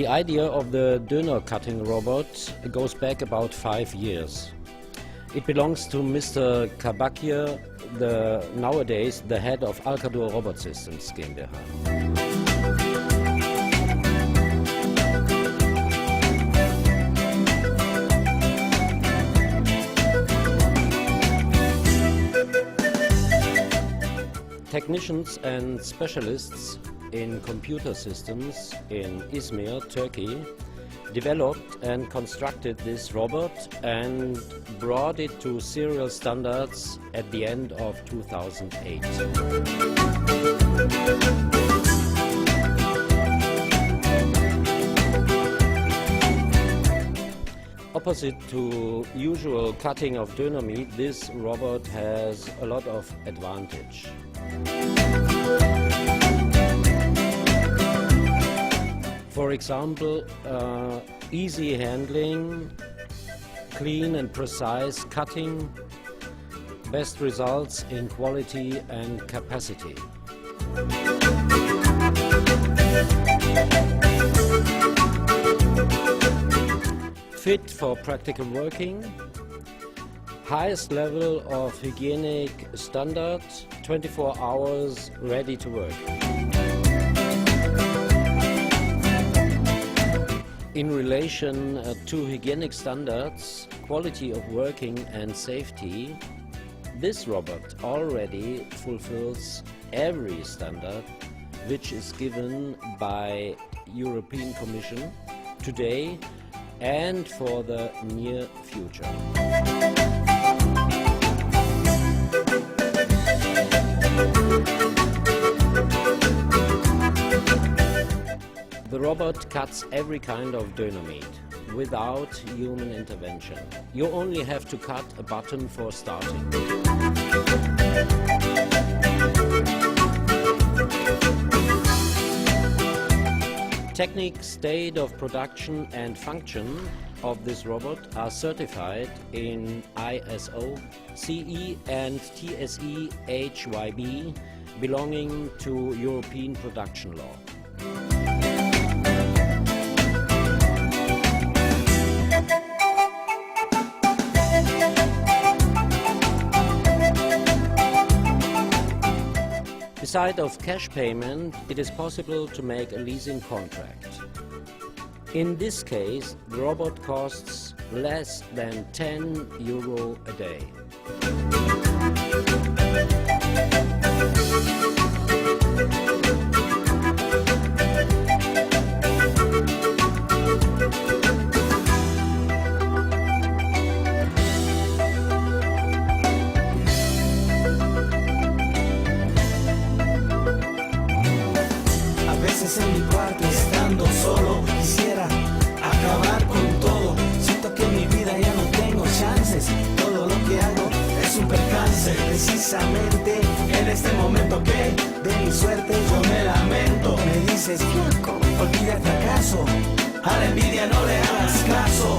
The idea of the Döner cutting robot goes back about 5 years. It belongs to Mr. Kabakir, nowadays the head of Alcadur Robot Systems GmbH. Technicians and specialists in computer systems in Izmir, Turkey, developed and constructed this robot and brought it to serial standards at the end of 2008. Opposite to usual cutting of Döner meat, this robot has a lot of advantage. For example, easy handling, clean and precise cutting, best results in quality and capacity. Fit for practical working, highest level of hygienic standards, 24 hours ready to work. In relation to hygienic standards, quality of working and safety, this robot already fulfills every standard which is given by European Commission today and for the near future. The robot cuts every kind of Döner meat without human intervention. You only have to cut a button for starting. Technique, state of production and function of this robot are certified in ISO, CE and TSE HYB belonging to European production law. Beside of cash payment, it is possible to make a leasing contract. In this case, the robot costs less than €10 a day. En mi cuarto estando solo quisiera acabar con todo. Siento que en mi vida ya no tengo chances. Todo lo que hago es un percance. Precisamente en este momento que de mi suerte yo me lamento. Me dices, flaco, olvida el fracaso. A la envidia no le hagas caso.